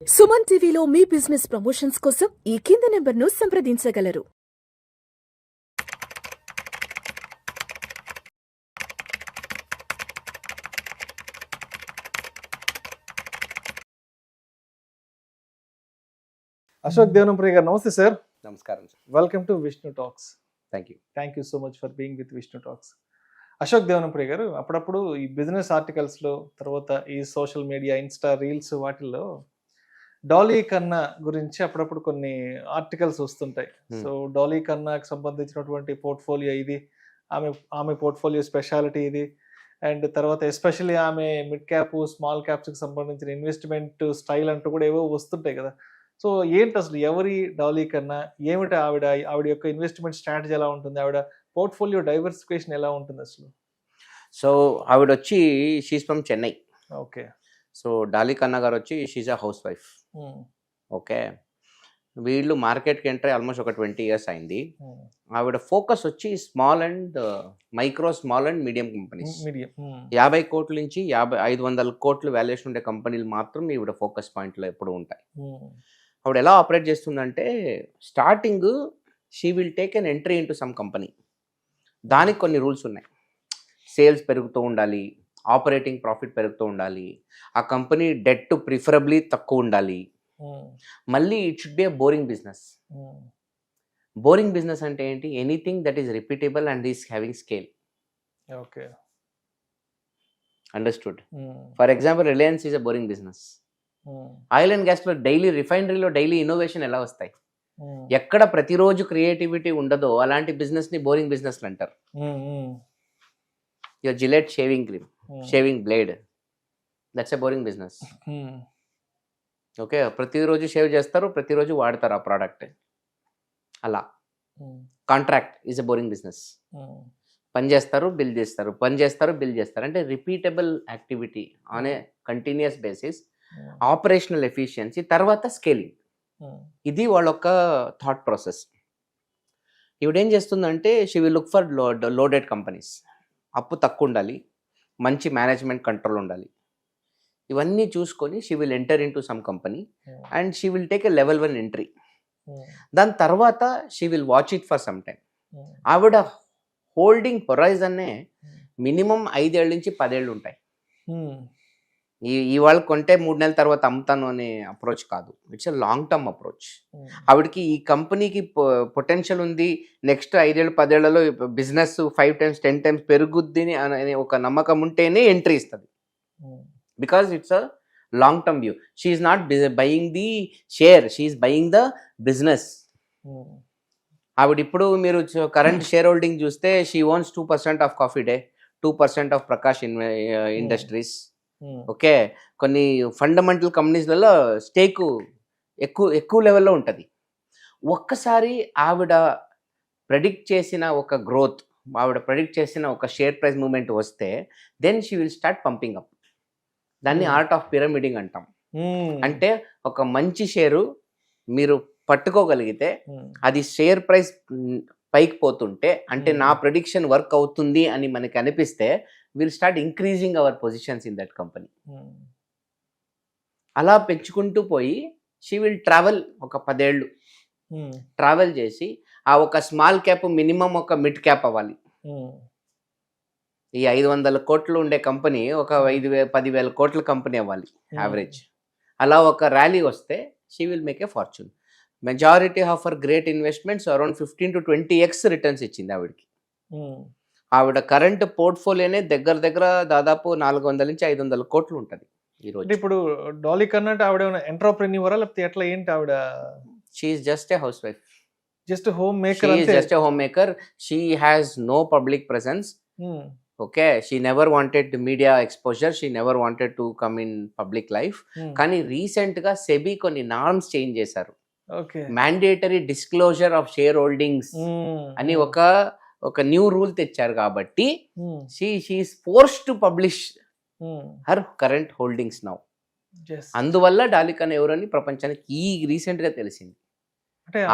సుమన్ టీవీలో మీ business promotions కోసం ఈ కింది నెంబర్ను సంప్రదించగలరు. అశోక్ దేవనంప్రియ గారు నమస్తే సార్. నమస్కారం sir. Welcome to Vishnu talks. Thank you. Thank you so much for being with Vishnu talks. Ashok Devanampriya garu, అప్పుడప్పుడు ఈ బిజినెస్ ఆర్టికల్స్లో, తర్వాత ఈ సోషల్ మీడియా, ఇన్స్టా రీల్స్ వాటిల్లో డాలీ కన్నా గురించి అప్పుడప్పుడు కొన్ని ఆర్టికల్స్ వస్తుంటాయి. సో డాలీ కన్నాకి సంబంధించినటువంటి పోర్ట్ఫోలియో ఇది, ఆమె పోర్ట్ఫోలియో స్పెషాలిటీ ఇది, అండ్ తర్వాత ఎస్పెషల్లీ ఆమె మిడ్ క్యాప్ స్మాల్ క్యాప్స్కి సంబంధించిన ఇన్వెస్ట్మెంట్ స్టైల్ అంటూ కూడా ఏవో వస్తుంటాయి కదా. సో ఏంటి అసలు ఎవరి డాలీ కన్నా, ఏమిటి ఆవిడ యొక్క ఇన్వెస్ట్మెంట్ స్ట్రాటజీ ఎలా ఉంటుంది, ఆవిడ పోర్ట్ఫోలియో డైవర్సిఫికేషన్ ఎలా ఉంటుంది అసలు? సో ఆవిడ వచ్చి she's from Chennai. Okay. So Dolly కన్నా గారు వచ్చి she's a house wife. Okay. వీళ్ళు మార్కెట్కి ఎంటర్ ఆల్మోస్ట్ ఒక 20 years అయింది. ఆవిడ ఫోకస్ వచ్చి small and micro, small and medium companies. 50 కోట్ల నుంచి 500 కోట్ల వాల్యుయేషన్ ఉండే కంపెనీలు మాత్రం ఈవిడ ఫోకస్ పాయింట్లో ఎప్పుడు ఉంటాయి. ఆవిడ ఎలా ఆపరేట్ చేస్తుందంటే, starting she will take an entry into some company. దానికి కొన్ని రూల్స్ ఉన్నాయి. సేల్స్ పెరుగుతూ ఉండాలి, ఆపరేటింగ్ ప్రాఫిట్ పెరుగుతూ ఉండాలి, ఆ కంపెనీ డెట్ ప్రిఫరబ్లీ తక్కువ ఉండాలి, మళ్ళీ it should be a boring business. Boring business అంటే ఏంటి? Anything that is repeatable and is having scale. Okay, understood. For example, Reliance is a boring business. Oil and గ్యాస్లో daily, రిఫైనరీలో డైలీ ఇన్నోవేషన్ ఎలా వస్తాయి? ఎక్కడ ప్రతిరోజు క్రియేటివిటీ ఉండదో అలాంటి బిజినెస్ని బోరింగ్ బిజినెస్లు అంటారు. Your Gillette shaving cream, shaving blade, that's a boring business. Okay, ప్రతిరోజు షేవ్ చేస్తారు, ప్రతిరోజు వాడతారు ఆ ప్రోడక్ట్. అలా contract is a boring business. పని చేస్తారు, బిల్ చేస్తారు, పని చేస్తారు, బిల్ చేస్తారు. అంటే repeatable activity on a continuous basis, operational efficiency, తర్వాత స్కేలింగ్. ఇది వాళ్ళ ఒక థాట్ ప్రాసెస్. ఇవిడేం చేస్తుందంటే, she will look for loaded companies. అప్పు తక్కువ ఉండాలి, మంచి మేనేజ్మెంట్ కంట్రోల్ ఉండాలి, ఇవన్నీ చూసుకొని she will enter in to some company and she will take a level 1 entry. దాని తర్వాత she will watch it for some time. ఆవిడ హోల్డింగ్ హొరైజన్నే మినిమం 5 ఏళ్ళ నుంచి 10 ఏళ్ళు ఉంటాయి. ఇవాళ కొంటే 3 నెలల తర్వాత అమ్ముతాను అనే అప్రోచ్ కాదు. It's a long term approach. ఆవిడకి ఈ కంపెనీకి పొటెన్షియల్ ఉంది, నెక్స్ట్ 5 ఏళ్ళు 10 ఏళ్లలో బిజినెస్ 5 times 10 times పెరుగుద్ది అనే ఒక నమ్మకం ఉంటేనే ఎంట్రీ ఇస్తుంది. Because it's a long term view. She is not buying the share, she is buying the business. ఆవిడ ఇప్పుడు మీరు కరెంట్ షేర్ హోల్డింగ్ చూస్తే, she owns 2% of coffee day, 2% of Prakash industries. Okay, కొన్ని ఫండమెంటల్ కంపెనీస్లలో స్టేక్ ఎక్కువ లెవెల్లో ఉంటుంది. ఒక్కసారి ఆవిడ ప్రెడిక్ట్ చేసిన ఒక గ్రోత్, ఆవిడ ప్రెడిక్ట్ చేసిన ఒక షేర్ ప్రైస్ మూవ్మెంట్ వస్తే, then she will start pumping up. దాన్ని ఆర్ట్ ఆఫ్ పిరమిడింగ్ అంటాం. అంటే ఒక మంచి షేరు మీరు పట్టుకోగలిగితే, అది షేర్ ప్రైస్ పైకి పోతుంటే, అంటే నా ప్రెడిక్షన్ వర్క్ అవుతుంది అని మనకి అనిపిస్తే, will start increasing our positions in that company. అలా పెంచుకుంటూ పోయి షీ విల్ ట్రావెల్ ఒక 10 ఏళ్ళు ట్రావెల్ చేసి, ఆ ఒక స్మాల్ క్యాప్ మినిమం ఒక మిడ్ క్యాప్ అవ్వాలి. ఈ 500 కోట్లు ఉండే కంపెనీ ఒక 10,000 కోట్ల కంపెనీ అవ్వాలి యావరేజ్. అలా ఒక ర్యాలీ వస్తే she will make a fortune. Majority of our great investments around 15 to 20x returns ఇచ్చింది ఆవిడకి. ఆవిడ కరెంట్ పోర్ట్ఫోలియోనే దగ్గర దాదాపు 400 నుంచి 500 కోట్లు ఉంటుంది ఈరోజు. ఇప్పుడు డాలీ కన్నా అంటే ఆవిడ ఎంటర్‌ప్రెన్యూరా లేకపోతే ఎట్లా, ఏంటి ఆవిడ? She is just a house wife, just home maker. She is just a home maker. She has no public presence. Okay, she never wanted media exposure, she never wanted to come in public life. కానీ recent గా SEBI కొన్ని norms change చేశారు. Mandatory disclosure of share holdings అని ఒక new rule తెచ్చారు. కాబట్టి she is forced to publish her current holdings now. అందువల్ల డాలీ కన్నా ఎవరని ప్రపంచానికి ఈ రీసెంట్ గా తెలిసింది.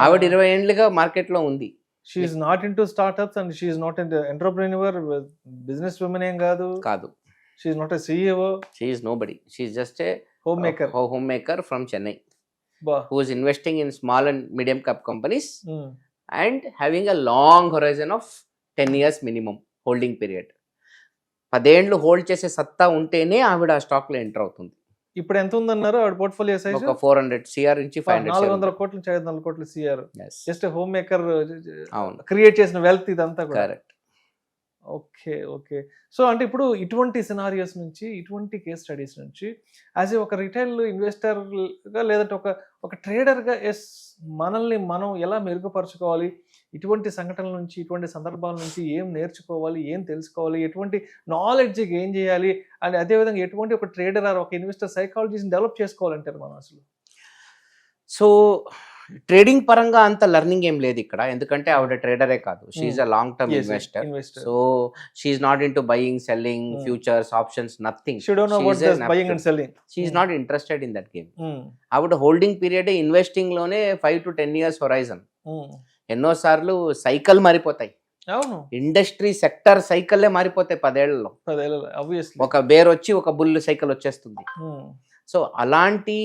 ఆవిడ 20 ఏళ్ళుగా మార్కెట్ లో ఉంది. She is not into startups and she is not into entrepreneur, business woman ఏం కాదు. కాదు. She is not a CEO. She is nobody. She is just a home maker. homemaker from Chennai, బా. who is investing in small and medium cap companies and having a long horizon of 10 years minimum holding period. 10 ఏళ్ళు hold చేసే సత్తా ఉంటేనే ఆవిడ ఆ stock లో enter అవుతుంది. ఇప్పుడు ఎంత ఉందన్నారు ఆవిడ పోర్ట్ఫోలియో సైజ్? ఒక 400 CR నుంచి 500 400 కోట్ల నుంచి 500 కోట్లు CR. Yes. Just home maker అవును, క్రియేట్ చేసిన వెల్త్ ఇదంతా కూడా. కరెక్ట్. Okay, okay. సో అంటే ఇప్పుడు ఇటువంటి సినారియోస్ నుంచి, ఇటువంటి కేస్ స్టడీస్ నుంచి యాజ్ ఒక రిటైల్ ఇన్వెస్టర్గా లేదంటే ఒక ట్రేడర్గా ఎస్ మనల్ని మనం ఎలా మెరుగుపరచుకోవాలి, ఇటువంటి సంఘటనల నుంచి, ఇటువంటి సందర్భాల నుంచి ఏం నేర్చుకోవాలి, ఏం తెలుసుకోవాలి, ఎటువంటి నాలెడ్జ్ గెయిన్ చేయాలి, అండ్ అదేవిధంగా ఎటువంటి ఒక ట్రేడర్ ఆర్ ఒక ఇన్వెస్టర్ సైకాలజీని డెవలప్ చేసుకోవాలంటారు మనం అసలు? సో ట్రేడింగ్ పరంగా అంత లెర్నింగ్ ఏం లేదు ఇక్కడ, ఎందుకంటే ఆవిడ ట్రేడరే కాదు, she's a long term investor. So she's not into buying, selling, futures, options, nothing. She's not interested in that game. ఆవిడ హోల్డింగ్ పీరియడ్ ఇన్వెస్టింగ్ లోనే 5 to 10 years హొరైజన్. ఎన్నోసార్లు సైకిల్ మారిపోతాయి, ఇండస్ట్రీ సెక్టర్ సైకిల్లే మారిపోతాయి 10 ఏళ్లలో. ఒక బేర్ వచ్చి ఒక బుల్ సైకిల్ వచ్చేస్తుంది. సో అలాంటి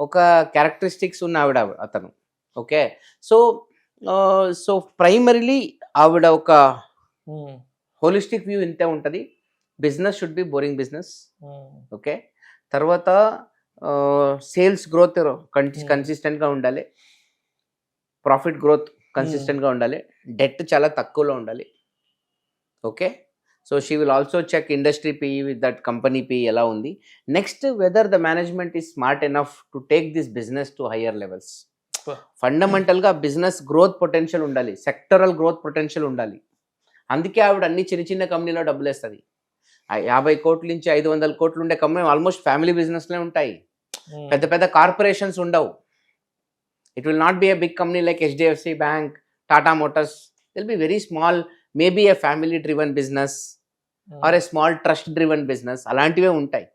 ఒక క్యారెక్టరిస్టిక్స్ ఉన్న ఆవిడ అతను. ఓకే, సో ప్రైమరీలీ ఆవిడ ఒక హోలిస్టిక్ వ్యూ ఇంతే ఉంటుంది. Business should be boring business. Okay, తర్వాత సేల్స్ గ్రోత్ కన్సిస్టెంట్గా ఉండాలి, ప్రాఫిట్ గ్రోత్ కన్సిస్టెంట్గా ఉండాలి, డెట్ చాలా తక్కువలో ఉండాలి. Okay, so she will also check industry PE with that company PE ఎలా ఉంది. Next, whether the management is smart enough to take this business to higher levels. ఫండమెంటల్గా బిజినెస్ గ్రోత్ పొటెన్షియల్ ఉండాలి, sectoral growth potential ఉండాలి. అందుకే ఆవిడ అన్ని చిన్న చిన్న కంపెనీలో డబ్బులు వేస్తుంది. 50 కోట్ల నుంచి 500 కోట్లు ఉండే కంపెనీ ఆల్మోస్ట్ ఫ్యామిలీ బిజినెస్లే ఉంటాయి, పెద్ద పెద్ద కార్పొరేషన్స్ ఉండవు. It will not be a big company like HDFC bank, Tata Motors. Will be very small, maybe a family driven business or a small trust driven business, అలాంటివే ఉంటాయి.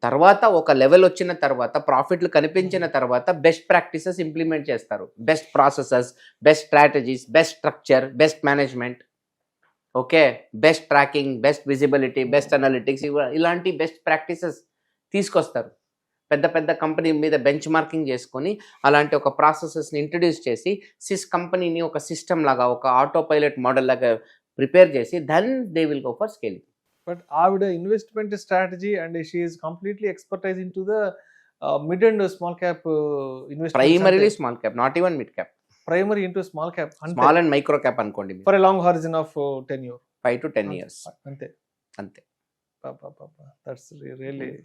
తర్వాత ఒక లెవెల్ వచ్చిన తర్వాత, ప్రాఫిట్లు కనిపించిన తర్వాత బెస్ట్ ప్రాక్టీసెస్ ఇంప్లిమెంట్ చేస్తారు. Best processes, best strategies, best structure, best management. Okay, best tracking, best visibility, best analytics, ఇలాంటి బెస్ట్ ప్రాక్టీసెస్ తీసుకొస్తారు. పెద్ద పెద్ద కంపెనీ మీద బెంచ్ మార్కింగ్ చేసుకొని అలాంటి ఒక ప్రాసెసెస్ని ఇంట్రడ్యూస్ చేసి కంపెనీని ఒక సిస్టమ్ లాగా, ఒక ఆటో పైలట్ మోడల్ లాగా ప్రిపేర్ చేసి then they will go for scaling. But ఆవిడ investment strategy and she is completely expertise in to the mid and small cap investment. Primarily small cap, not even mid cap. Primary into small cap, small and micro cap అనుకోండి. For a long horizon of 10 years, 5 to 10 years అంతే.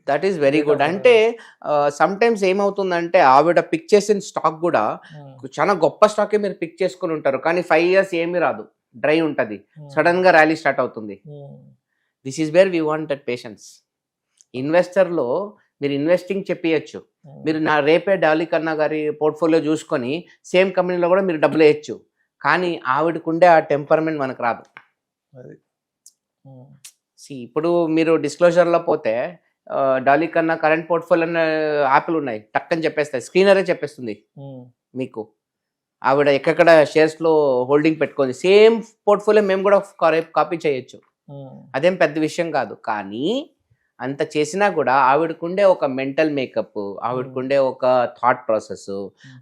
That is very good. అంటే sometimes ఏమవుతుందంటే ఆవిడ pick చేసిన stock కూడా చాలా గొప్ప స్టాకే మీరు పిక్ చేసుకుని ఉంటారు, కానీ 5 years ఏమీ రాదు, డ్రై ఉంటుంది, సడన్ గా ర్యాలీ స్టార్ట్ అవుతుంది. This is where we want that patience. ఇన్వెస్టర్లో మీరు ఇన్వెస్టింగ్ చెప్పియచ్చు, మీరు నా రేపే డాలీ కన్నా గారి పోర్ట్ఫోలియో చూసుకొని సేమ్ కంపెనీలో కూడా మీరు డబ్బులు వేయచ్చు, కానీ ఆవిడకుండే ఆ టెంపర్మెంట్ మనకు రాదు. ఇప్పుడు మీరు డిస్క్లోజర్లో పోతే డాలీ కన్నా కరెంట్ పోర్ట్ఫోలియో యాప్లు ఉన్నాయి, టక్కని చెప్పేస్తాయి, స్క్రీనరే చెప్పేస్తుంది మీకు. ఆవిడ ఎక్కడ షేర్స్లో హోల్డింగ్ పెట్టుకుంది, సేమ్ పోర్ట్ఫోలియో మేము కూడా కాపీ చేయొచ్చు, అదేం పెద్ద విషయం కాదు. కానీ అంత చేసినా కూడా ఆవిడకుండే ఒక మెంటల్ మేకప్, ఆవిడకుండే ఒక థాట్ ప్రాసెస్,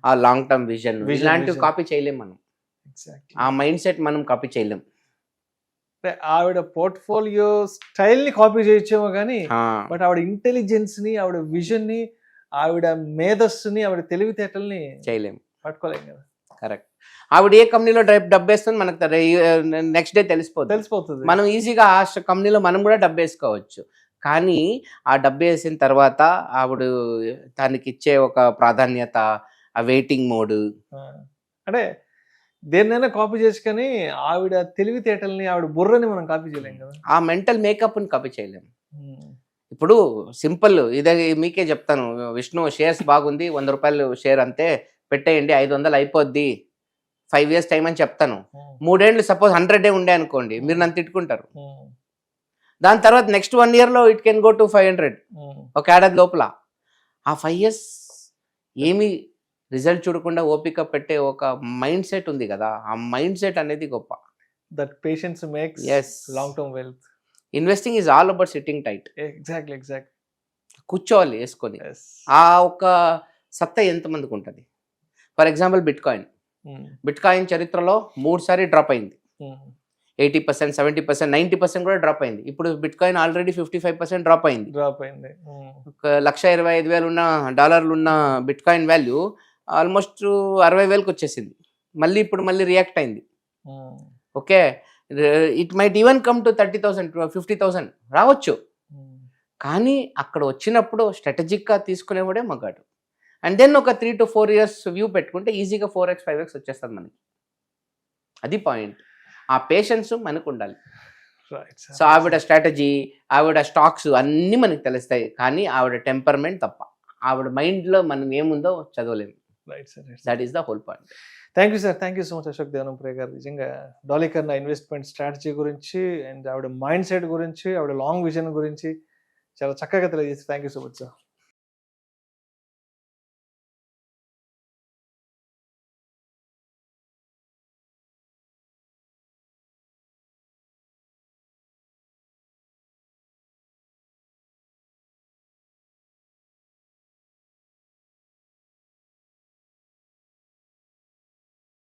ఆ లాంగ్ టర్మ్ విజన్, ఇలాంటివి కాపీ చేయలేం మనం. ఆ మైండ్ సెట్ మనం కాపీ చేయలేం. ఆవిడ పోర్ట్ఫోలియో స్టైల్ ని కాపీ చేయొచ్చేమో కానీ, బట్ ఆవిడ ఇంటెలిజెన్స్ ని, ఆవిడ విజన్ ని, ఆవిడ మేధస్సుని, ఆవిడ తెలివితేటల్ని చేయలేం, పట్టుకోలేం కదా. కరెక్ట్. ఆవిడ ఏ కంపెనీలో డబ్బేస్తుంది మనకు నెక్స్ట్ డే తెలిసిపోతుంది. మనం ఈజీగా ఆ కంపెనీలో మనం కూడా డబ్బు వేసుకోవచ్చు, కానీ ఆ డబ్బు వేసిన తర్వాత ఆవిడ దానికి ఇచ్చే ఒక ప్రాధాన్యత, ఆ వెయిటింగ్ మోడ్, అంటే దేన్నైనా కాపీ చేసుకొని ఆవిడ తెలివితేటల్ని, ఆవిడ బుర్రని మనం కాపీ చేయలేం కదా, ఆ మెంటల్ మేకప్ని కాపీ చేయలేం. ఇప్పుడు సింపుల్, ఇదే మీకే చెప్తాను, విష్ణు షేర్స్ బాగుంది, 100 రూపాయలు షేర్ అంతే పెట్టేయండి, 500 అయిపోద్ది, 5 years టైం అని చెప్తాను. 3 ఏళ్ళు సపోజ్ 100 ఉండే అనుకోండి, మీరు నన్ను తిట్టుకుంటారు. దాని తర్వాత నెక్స్ట్ 1 yearలో ఇట్ కెన్ గో టు 500, ఒక ఏడాది లోపల. ఆ 5 years ఏమి రిజల్ట్ చూడకుండా ఓపిక పెట్టే ఒక మైండ్ సెట్ ఉంది కదా, ఆ మైండ్ సెట్ అనేది గొప్ప. That patience makes long term wealth. Investing is all about sitting tight. Exactly. కూర్చోవాలి వేసుకొని. Yes. ఆ ఒక సత్తా ఎంతమందికి ఉంటుంది? ఫర్ ఎగ్జాంపుల్ బిట్ కాయిన్ చరిత్రలో 3 సారి డ్రాప్ అయింది. 80%, 70%, 90% కూడా డ్రాప్ అయింది. ఇప్పుడు బిట్ కాయిన్ ఆల్రెడీ 55% డ్రాప్ అయింది. ఒక $125,000 ఉన్న డాలర్లు ఉన్న బిట్ కాయిన్ వాల్యూ ఆల్మోస్ట్ 60,000కి వచ్చేసింది. ఇప్పుడు మళ్ళీ రియాక్ట్ అయింది. Okay, it might even come to 30,000, 50,000 రావచ్చు. కానీ అక్కడ వచ్చినప్పుడు స్ట్రాటజిక్గా తీసుకునేవాడే మగాడు. అండ్ దెన్ ఒక 3 to 4 years వ్యూ పెట్టుకుంటే ఈజీగా 4x 5x వచ్చేస్తుంది మనకి. అది పాయింట్. ఆ పేషెన్స్ మనకు ఉండాలి. సో ఆవిడ స్ట్రాటజీ, ఆవిడ స్టాక్స్ అన్నీ మనకి తెలుస్తాయి, కానీ ఆవిడ టెంపర్మెంట్ తప్ప, ఆవిడ మైండ్లో మనం ఏముందో చదవలేము. That is the whole point. Thank you sir, thank you so much Ashok Devanampriya garu. నిజంగా డాలీ కన్నా ఇన్వెస్ట్మెంట్ స్ట్రాటజీ గురించి అండ్ ఆవిడ మైండ్ సెట్ గురించి, ఆవిడ లాంగ్ విజన్ గురించి చాలా చక్కగా తెలియజేసి thank you so much sir.